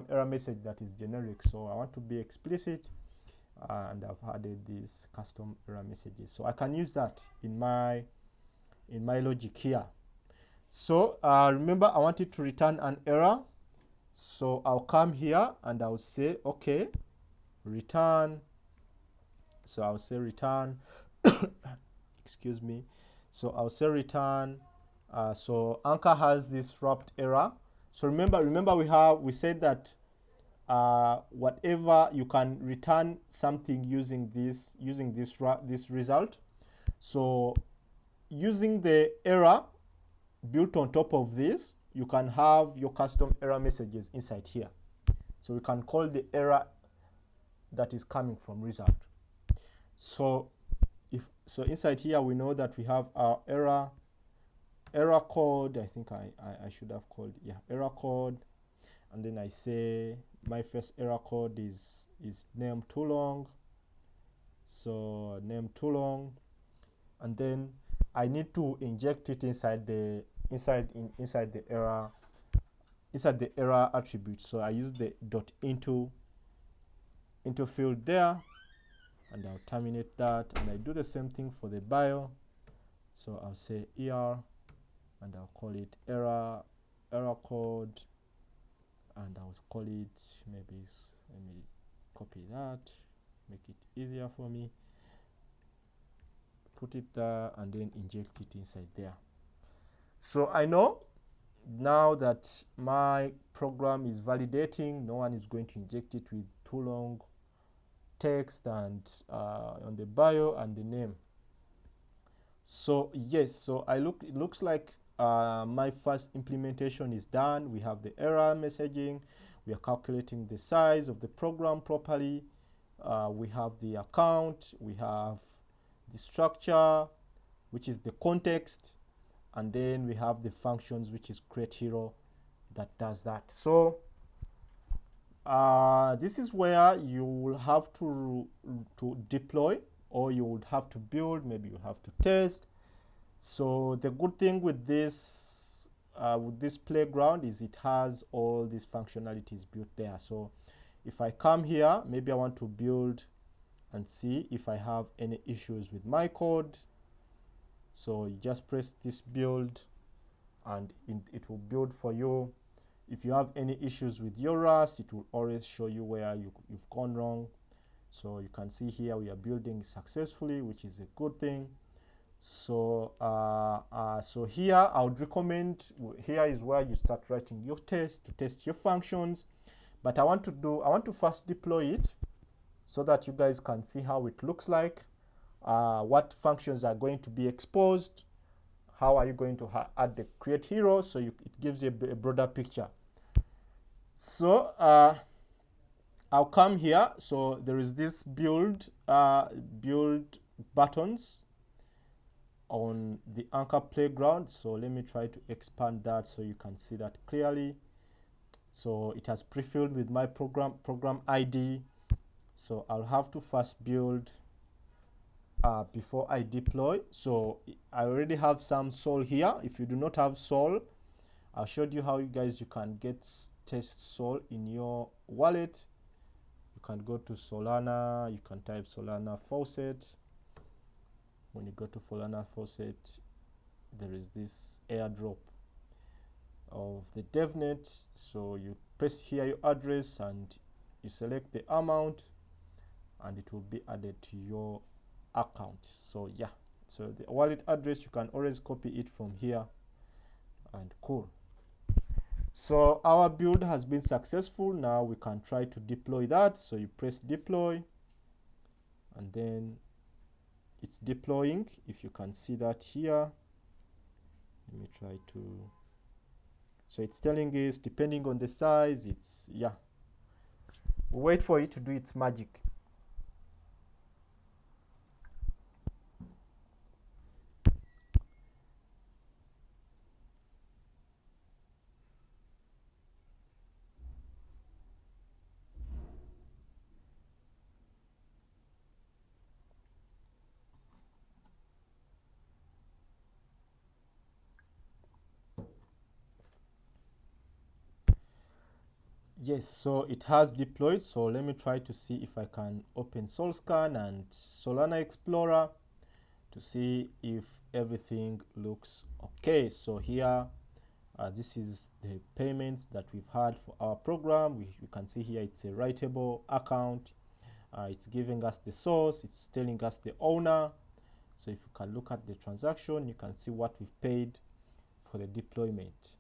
error message that is generic. So I want to be explicit, and I've added these custom error messages. So I can use that in my logic here. So remember, I wanted to return an error. So I'll come here and I'll say, okay, return. So I'll say return. Excuse me. So I'll say return. So Anchor has this wrapped error. So remember we said that whatever, you can return something using this result. So using the error built on top of this, you can have your custom error messages inside here. So we can call the error that is coming from result. So inside here, we know that we have our error code. I think I should have called, error code, and then I say my first error code is name too long. So name too long, and then I need to inject it inside the error attribute. So I use the .into field there, and I'll terminate that, and I do the same thing for the bio. So I'll say ER, and I'll call it error code and I'll call it, maybe let me copy that, make it easier for me, put it there, and then inject it inside there. So I know now that my program is validating, no one is going to inject it with too long text and on the bio and the name. So yes, so it looks like my first implementation is done. We have the error messaging, we are calculating the size of the program properly, we have the account, we have the structure, which is the context, and then we have the functions, which is create hero, that does that. So this is where you will have to deploy, or you would have to build, maybe you have to test. So the good thing with this playground is it has all these functionalities built there. So if I come here, maybe I want to build and see if I have any issues with my code. So you just press this build and it will build for you. If you have any issues with your Rust, it will always show you where you've gone wrong. So you can see here we are building successfully, which is a good thing. So so here I would recommend, here is where you start writing your test to test your functions. But I want to first deploy it so that you guys can see how it looks like, what functions are going to be exposed, how are you going to add the create hero, so it gives you a broader picture. So I'll come here. So there is this build buttons on the Anchor playground. So let me try to expand that so you can see that clearly. So it has pre-filled with my program ID. So I'll have to first build before I deploy. So I already have some Sol here. If you do not have Sol, I showed you how you can get test Sol in your wallet. You can go to Solana, you can type Solana Faucet. When you go to Solana Faucet, there is this airdrop of the DevNet. So you press here your address and you select the amount, and it will be added to your account. So yeah, so the wallet address, you can always copy it from here, and cool. So our build has been successful. Now we can try to deploy that. So you press deploy, and then it's deploying. If you can see that here, let me try to, so it's telling us depending on the size, it's, yeah, we'll wait for it to do its magic. Yes, so it has deployed. So let me try to see if I can open SolScan and Solana Explorer to see if everything looks okay. So here, this is the payments that we've had for our program. We can see here it's a writable account. It's giving us the source. It's telling us the owner. So if you can look at the transaction, you can see what we've paid for the deployment.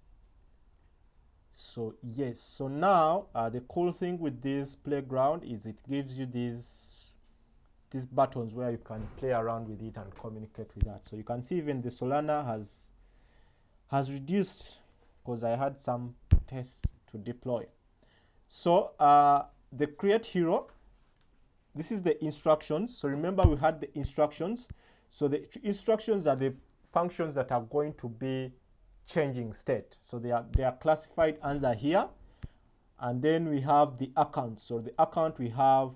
So yes, so now the cool thing with this playground is it gives you these buttons where you can play around with it and communicate with that. So you can see even the Solana has reduced because I had some tests to deploy. So the create hero, this is the instructions. So remember we had the instructions. So the instructions are the functions that are going to be changing state. So they are classified under here. And then we have the account. So the account we have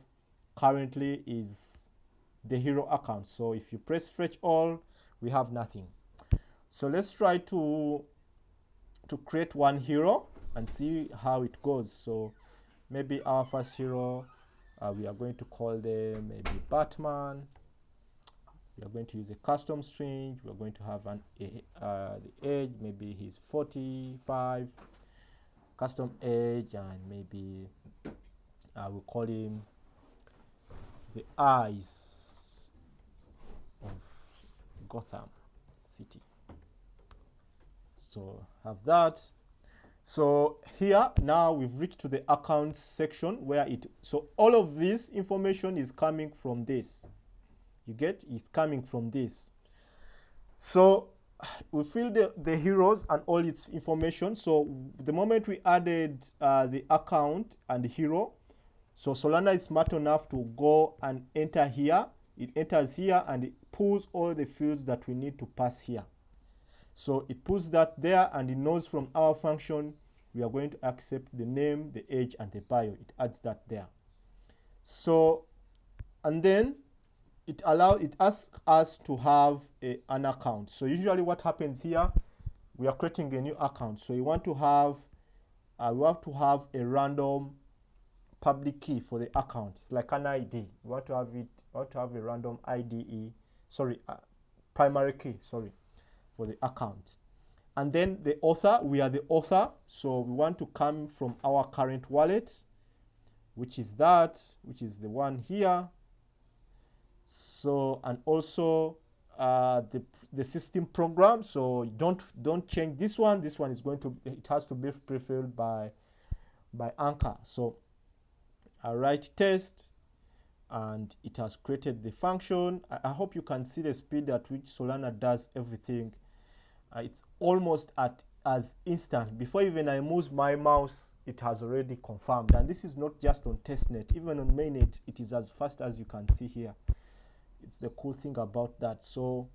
currently is the hero account. So if you press fetch all, we have nothing. So let's try to create one hero and see how it goes. So maybe our first hero, we are going to call them maybe Batman. We are going to use a custom string. We are going to have the age, maybe he's 45. custom edge, and maybe I will call him the eyes of Gotham City. So have that. So here now we've reached to the accounts section where so all of this information is coming from this. You get, it's coming from this. So we fill the heroes and all its information. So the moment we added the account and the hero, so Solana is smart enough to go and enter here. It enters here and it pulls all the fields that we need to pass here. So it puts that there, and it knows from our function we are going to accept the name, the age, and the bio. It adds that there. So, and then it asks us to have an account. So usually what happens here, we are creating a new account. So we want to have a random public key for the account. It's like an ID. We want to have a random IDE, primary key, for the account. And then the author, we are the author, so we want to come from our current wallet, which is the one here. So, and also the system program. So don't change this one. This one is it has to be pre-filled by Anchor. So I write test, and it has created the function. I hope you can see the speed at which Solana does everything. It's almost as instant. Before even I move my mouse, it has already confirmed. And this is not just on testnet, even on mainnet, it is as fast as you can see here. It's the cool thing about that. So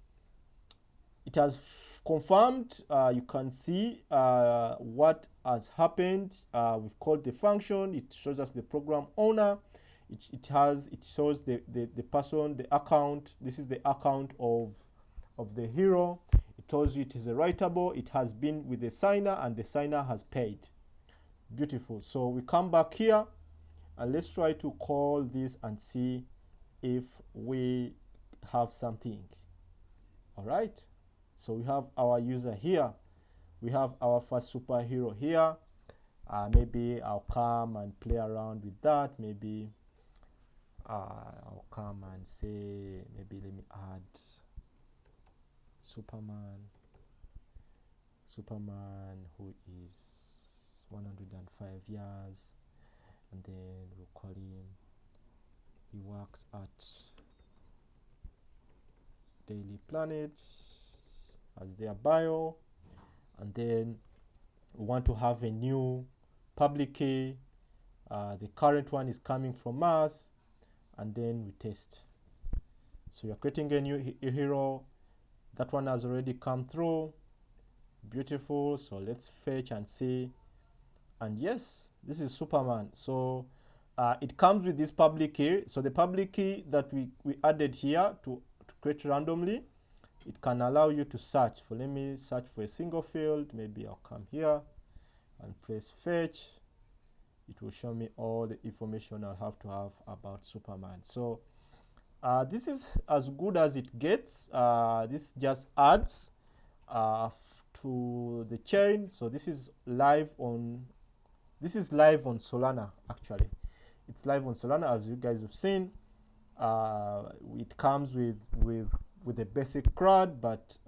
it has confirmed. You can see what has happened. We've called the function. It shows us the program owner. It shows the person, the account. This is the account of the hero. It tells you it is a writable. It has been with the signer, and the signer has paid. Beautiful. So we come back here, and let's try to call this and see if we have something. All right. So we have our user here. We have our first superhero here. Maybe I'll come and play around with that. Maybe I'll come and say, maybe let me add Superman who is 105 years, and then we'll call him, he works at Daily Planet as their bio, and then we want to have a new public key. The current one is coming from us, and then we test. So we are creating a new hero. That one has already come through. Beautiful. So let's fetch and see. And yes, this is Superman. So it comes with this public key. So the public key that we added here to create randomly, it can allow you to search for. Let me search for a single field. Maybe I'll come here and press fetch. It will show me all the information I'll have to have about Superman. So this is as good as it gets. This just adds to the chain. So this is live on Solana. Actually, it's live on Solana, as you guys have seen. It comes with a basic CRUD, but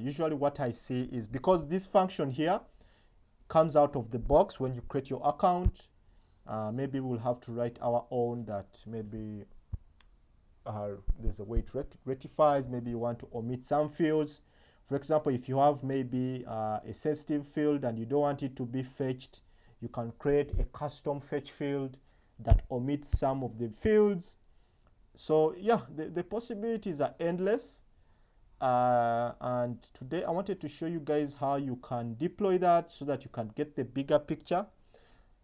usually what I see is, because this function here comes out of the box when you create your account, maybe we'll have to write our own, that maybe there's a way it rectifies. Maybe you want to omit some fields. For example, if you have maybe a sensitive field and you don't want it to be fetched, you can create a custom fetch field that omits some of the fields. So yeah, the possibilities are endless. And today I wanted to show you guys how you can deploy that so that you can get the bigger picture.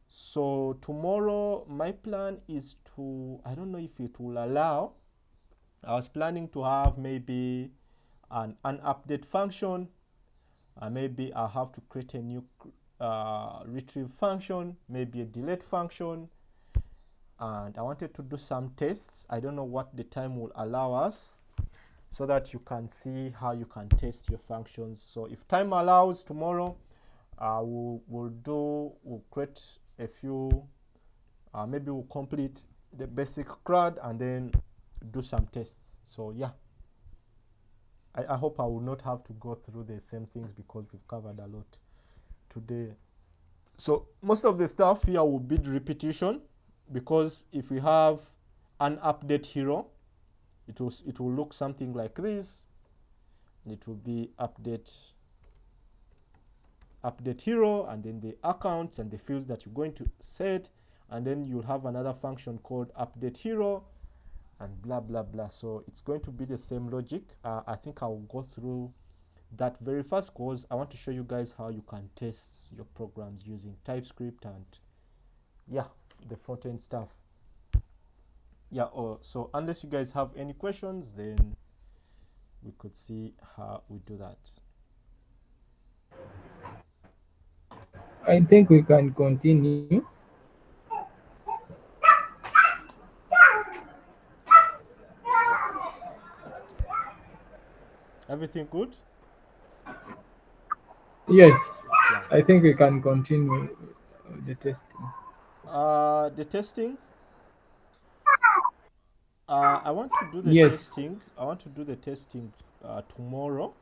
So tomorrow my plan is to, I don't know if it will allow, I was planning to have maybe an update function. Maybe I'll have to create a new retrieve function, maybe a delete function. And I wanted to do some tests. I don't know what the time will allow us, so that you can see how you can test your functions. So if time allows tomorrow, we'll create a few, maybe we'll complete the basic CRUD and then do some tests. So yeah, I hope I will not have to go through the same things because we've covered a lot today. So most of the stuff here will be repetition, because if we have an update hero, it will look something like this. It will be update hero, and then the accounts and the fields that you're going to set, and then you'll have another function called update hero, and blah blah blah. So it's going to be the same logic. I think I'll go through that very fast because I want to show you guys how you can test your programs using TypeScript and yeah, the front end stuff. Yeah, so unless you guys have any questions, then we could see how we do that. I think we can continue. Everything good? Yes, Yeah. I think we can continue the testing. The testing. I want to do the Yes. testing. I want to do the testing tomorrow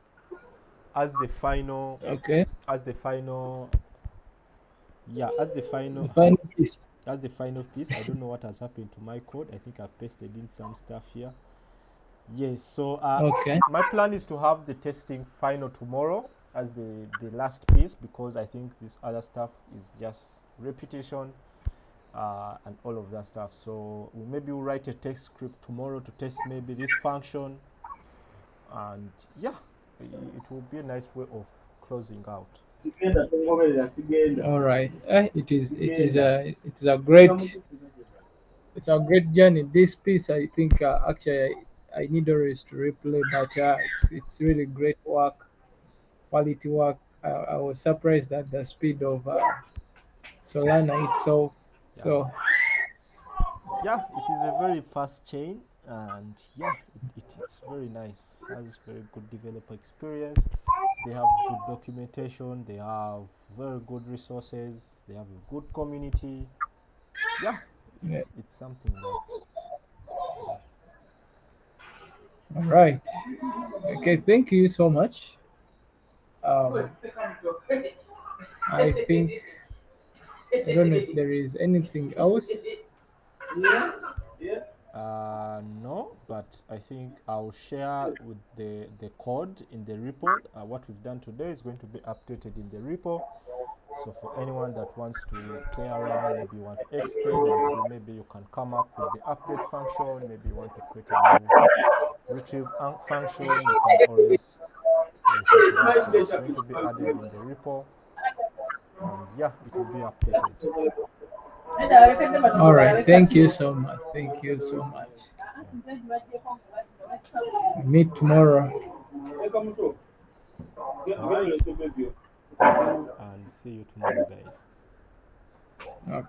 as the final, Okay. as the final, yeah, as the The final, final piece. as the final piece. I don't know what has happened to my code. I think I've pasted in some stuff here. Yes, so Okay. my plan is to have the testing final tomorrow as the last piece, because I think this other stuff is just repetition and all of that stuff. So maybe we'll write a test script tomorrow to test maybe this function, and yeah, it will be a nice way of closing out. All right. It is a great journey. This piece, I think, actually, I need always to replay, but it's really great work, quality work. I was surprised at the speed of Solana itself. Yeah, So, yeah, it is a very fast chain, and yeah, it's very nice. It has very good developer experience. They have good documentation. They have very good resources. They have a good community. Yeah, yeah. it's something that, yeah. All right. Okay. Thank you so much. Um, I think I don't know if there is anything else. No, but I think I'll share with the code in the repo. What we've done today is going to be updated in the repo. So for anyone that wants to play around, maybe you want to extend and see, maybe you can come up with the update function. Maybe you want to create a new retrieve function. You can always refer to that. So it's going to be added in the repo, and yeah, it will be updated. All right. Thank you so much. Thank you so much. Yeah. Meet tomorrow. All right. Thank you, and see you tomorrow, guys. Okay.